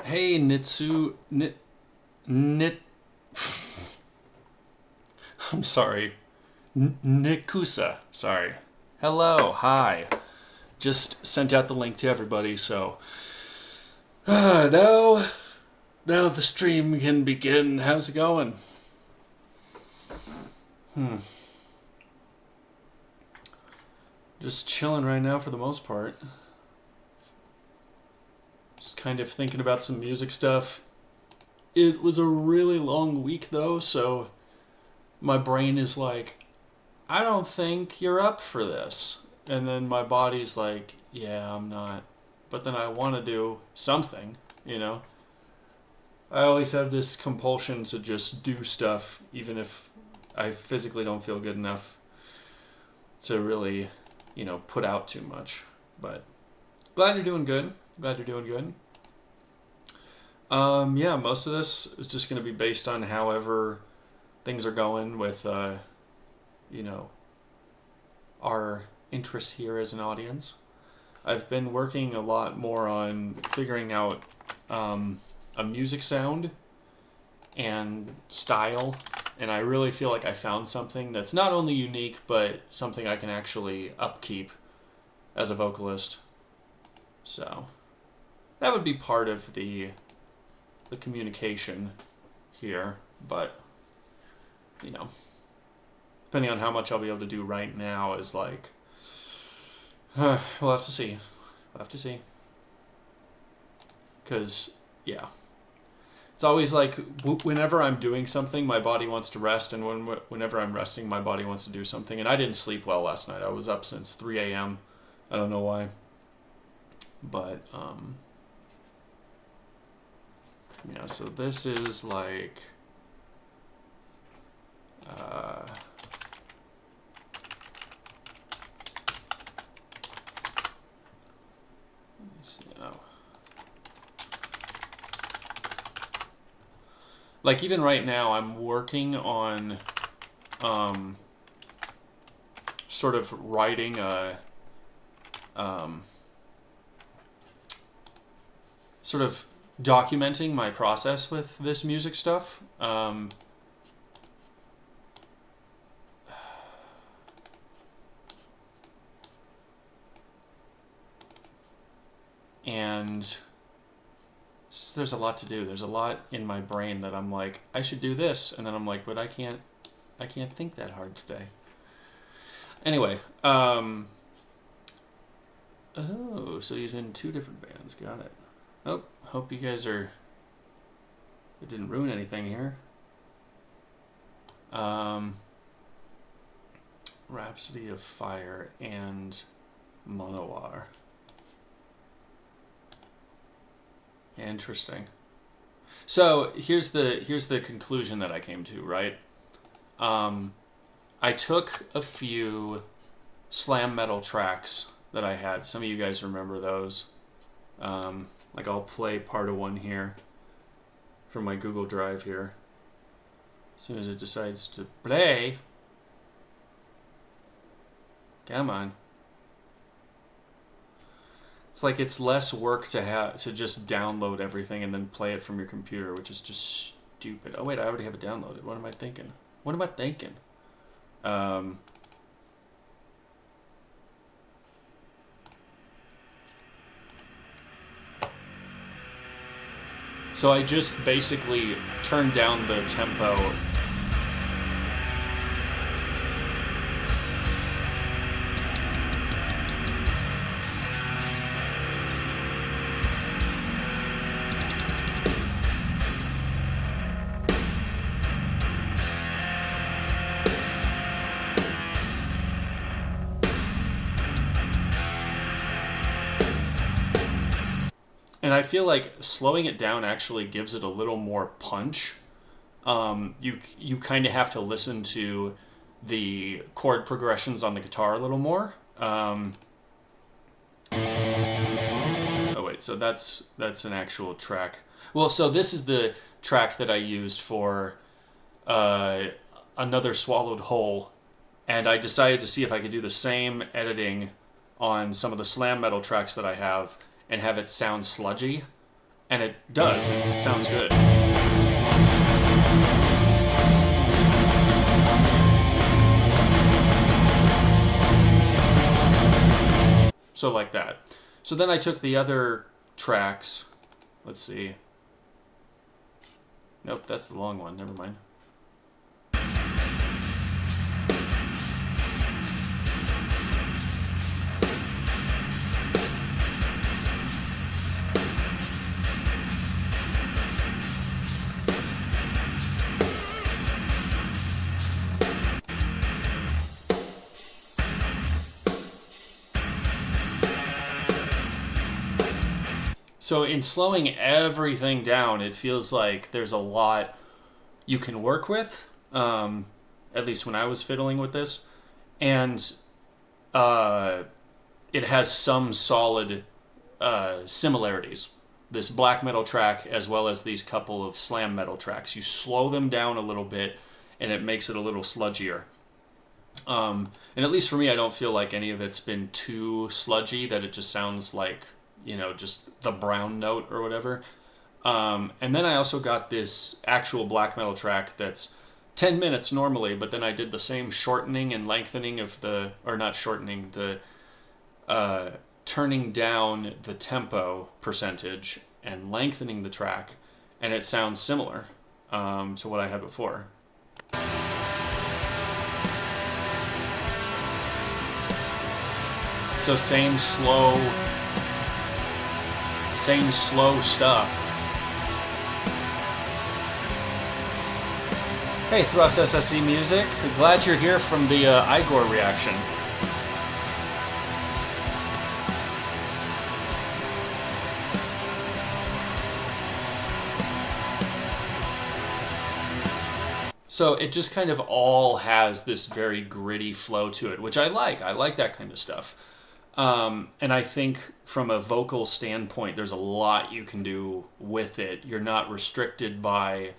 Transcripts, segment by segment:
Hey, Nitsu. Nit. I'm sorry. Nikusa. Sorry. Hello. Hi. Just sent out the link to everybody, so. Now the stream can begin. How's it going? Just chilling right now for the most part. Just kind of thinking about some music stuff. It was a really long week though, so my brain is like, I don't think you're up for this. And then my body's like, yeah, I'm not. But then I want to do something, you know? I always have this compulsion to just do stuff, even if I physically don't feel good enough to really, put out too much. But glad you're doing good. Glad you're doing good. Yeah, most of this is just going to be based on however things are going with, our interests here as an audience. I've been working a lot more on figuring out a music sound and style, and I really feel like I found something that's not only unique, but something I can actually upkeep as a vocalist. So that would be part of the communication here, but depending on how much I'll be able to do right now is like, we'll have to see. We'll have to see. Because, yeah. It's always like, whenever I'm doing something, my body wants to rest, and whenever I'm resting, my body wants to do something. And I didn't sleep well last night. I was up since 3 a.m. I don't know why. But, so this is like, like even right now I'm working on sort of writing a sort of documenting my process with this music stuff. And there's a lot to do. There's a lot in my brain that I'm like, I should do this, and then I'm like, but I can't think that hard today. Anyway, oh, so he's in 2 different bands. Got it. Oh, hope you guys it didn't ruin anything here. Rhapsody of Fire and Monowar. Interesting. So here's the conclusion that I came to, right? I took a few slam metal tracks that I had. Some of you guys remember those. Like I'll play part of one here from my Google Drive here. As soon as it decides to play. Come on. It's like it's less work to just download everything and then play it from your computer, which is just stupid. Oh wait, I already have it downloaded. What am I thinking? So I just basically turned down the tempo. And I feel like slowing it down actually gives it a little more punch. You kind of have to listen to the chord progressions on the guitar a little more. Oh wait, so that's an actual track. Well, so this is the track that I used for Another Swallowed Whole, and I decided to see if I could do the same editing on some of the slam metal tracks that I have and have it sound sludgy. And it does. It sounds good. So like that. So then I took the other tracks. Let's see. Nope, that's the long one. Never mind. So in slowing everything down, it feels like there's a lot you can work with. At least when I was fiddling with this, and it has some solid similarities. This black metal track, as well as these couple of slam metal tracks, you slow them down a little bit, and it makes it a little sludgier. And at least for me, I don't feel like any of it's been too sludgy, that it just sounds like, just the brown note or whatever. And then I also got this actual black metal track that's 10 minutes normally, but then I did the same shortening and lengthening of or not shortening, the turning down the tempo percentage and lengthening the track, and it sounds similar to what I had before. So same slow stuff. Hey, Thrust SSC Music. Glad you're here from the Igor reaction. So it just kind of all has this very gritty flow to it, which I like. I like that kind of stuff. And I think from a vocal standpoint, there's a lot you can do with it. You're not restricted by,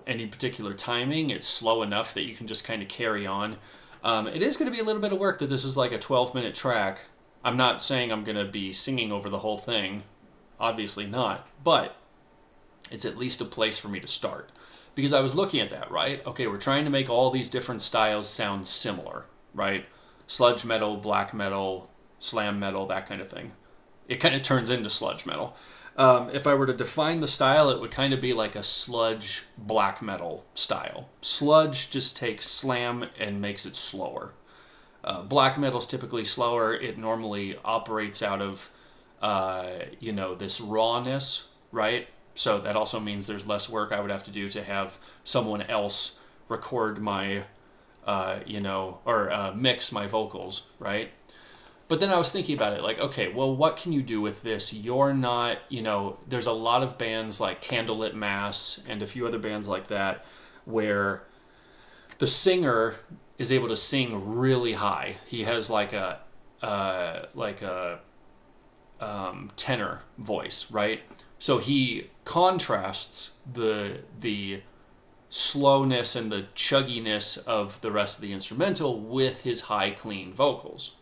any particular timing. It's slow enough that you can just kind of carry on. It is going to be a little bit of work that this is like a 12-minute track. I'm not saying I'm going to be singing over the whole thing. Obviously not. But it's at least a place for me to start. Because I was looking at that, right? Okay, we're trying to make all these different styles sound similar, right? Sludge metal, black metal, slam metal, that kind of thing. It kind of turns into sludge metal. If I were to define the style, it would kind of be like a sludge black metal style. Sludge just takes slam and makes it slower. Black metal's typically slower. It normally operates out of, this rawness, right? So that also means there's less work I would have to do to have someone else record my mix my vocals, right? But then I was thinking about it, like, okay, well, what can you do with this? You're not, there's a lot of bands like Candlelit Mass and a few other bands like that where the singer is able to sing really high. He has like a tenor voice, right? So he contrasts the slowness and the chugginess of the rest of the instrumental with his high, clean vocals.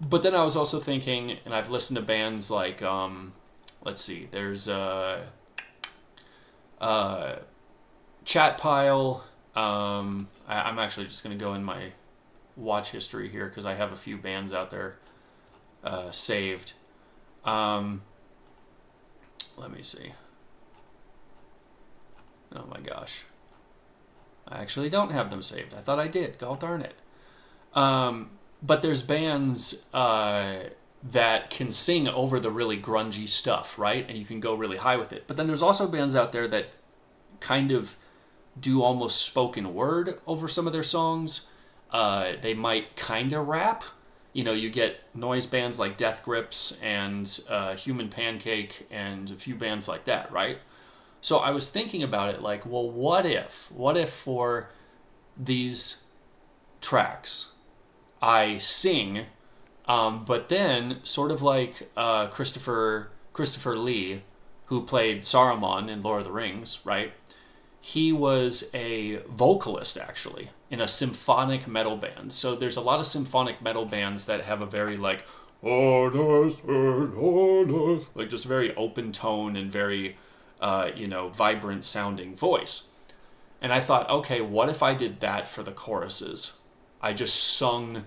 But then I was also thinking, and I've listened to bands like, there's Chat Pile. I'm actually just going to go in my watch history here because I have a few bands out there saved. Let me see. Oh my gosh. I actually don't have them saved. I thought I did. God darn it. But there's bands that can sing over the really grungy stuff, right? And you can go really high with it. But then there's also bands out there that kind of do almost spoken word over some of their songs. They might kind of rap. You get noise bands like Death Grips and Human Pancake and a few bands like that, right? So I was thinking about it like, well, what if for these tracks I sing, but then sort of like Christopher Lee, who played Saruman in Lord of the Rings, right? He was a vocalist actually in a symphonic metal band. So there's a lot of symphonic metal bands that have a very like honest and honest, like just very open tone and very, vibrant sounding voice. And I thought, okay, what if I did that for the choruses? I just sung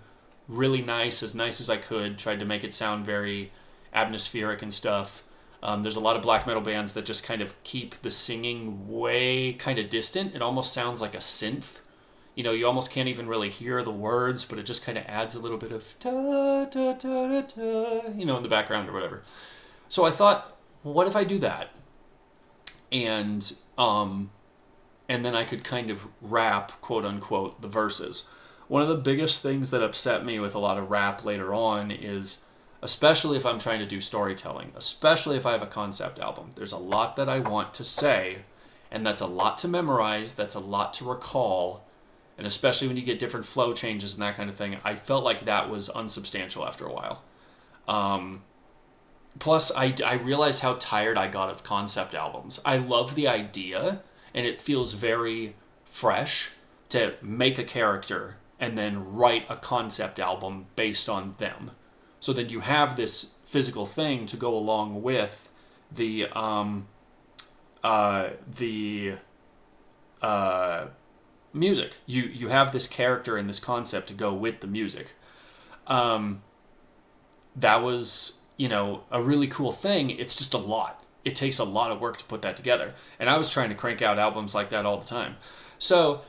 really nice as I could, tried to make it sound very atmospheric and stuff. There's a lot of black metal bands that just kind of keep the singing way kind of distant. It almost sounds like a synth. You almost can't even really hear the words, but it just kind of adds a little bit of da da da da da, in the background or whatever. So I thought, what if I do that? And then I could kind of rap, quote unquote, the verses. One of the biggest things that upset me with a lot of rap later on is, especially if I'm trying to do storytelling, especially if I have a concept album, there's a lot that I want to say, and that's a lot to memorize, that's a lot to recall, and especially when you get different flow changes and that kind of thing, I felt like that was unsubstantial after a while. Plus, I realized how tired I got of concept albums. I love the idea, and it feels very fresh to make a character and then write a concept album based on them. So then you have this physical thing to go along with the music. You have this character and this concept to go with the music. That was, a really cool thing. It's just a lot. It takes a lot of work to put that together. And I was trying to crank out albums like that all the time. So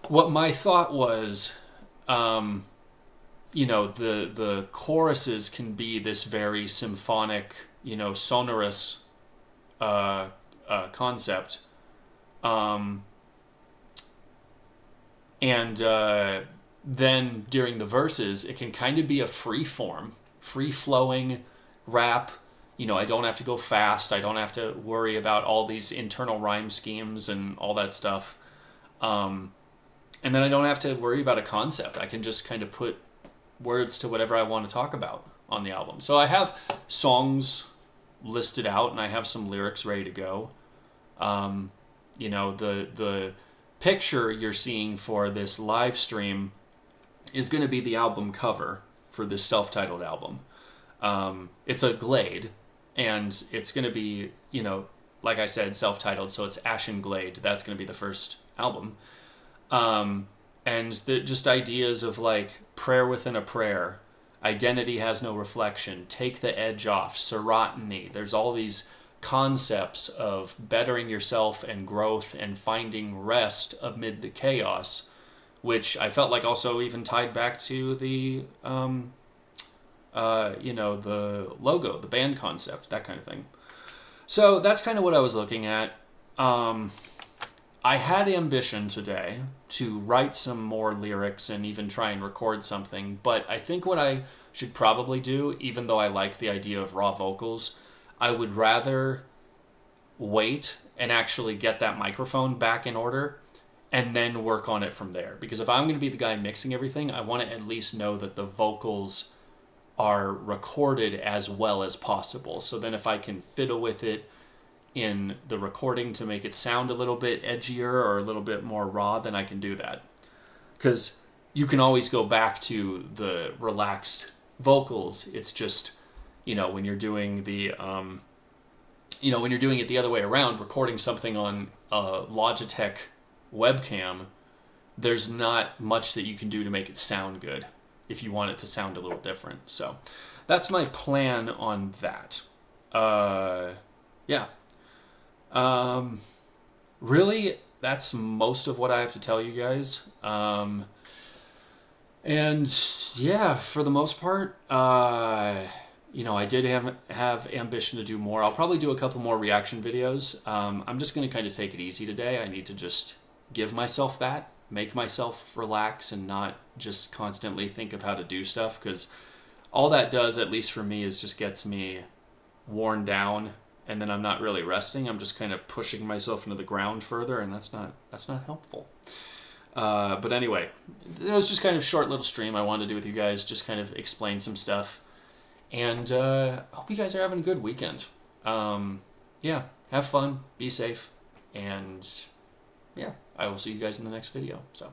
what my thought was, the choruses can be this very symphonic, sonorous concept. Then during the verses, it can kind of be a free-flowing rap. I don't have to go fast. I don't have to worry about all these internal rhyme schemes and all that stuff. And then I don't have to worry about a concept. I can just kind of put words to whatever I want to talk about on the album. So I have songs listed out, and I have some lyrics ready to go. The picture you're seeing for this live stream is going to be the album cover for this self-titled album. It's a Glade, and it's going to be, like I said, self-titled, so it's Ashen Glade. That's going to be the first album. And just ideas of like prayer within a prayer, identity has no reflection, take the edge off, serotiny. There's all these concepts of bettering yourself and growth and finding rest amid the chaos, which I felt like also even tied back to the, the logo, the band concept, that kind of thing. So that's kind of what I was looking at. I had ambition today to write some more lyrics and even try and record something, but I think what I should probably do, even though I like the idea of raw vocals, I would rather wait and actually get that microphone back in order and then work on it from there. Because if I'm going to be the guy mixing everything, I want to at least know that the vocals are recorded as well as possible. So then if I can fiddle with it in the recording to make it sound a little bit edgier or a little bit more raw, then I can do that. Because you can always go back to the relaxed vocals. It's just, when you're doing the, when you're doing it the other way around, recording something on a Logitech webcam, there's not much that you can do to make it sound good if you want it to sound a little different. So that's my plan on that. Yeah. Really, that's most of what I have to tell you guys. And yeah, for the most part, I did have ambition to do more. I'll probably do a couple more reaction videos. I'm just going to kind of take it easy today. I need to just give myself that, make myself relax and not just constantly think of how to do stuff, because all that does, at least for me, is just gets me worn down, and then I'm not really resting. I'm just kind of pushing myself into the ground further, and that's not helpful. But anyway, it was just kind of a short little stream I wanted to do with you guys, just kind of explain some stuff. And I hope you guys are having a good weekend. Yeah, have fun, be safe, and yeah, I will see you guys in the next video. So.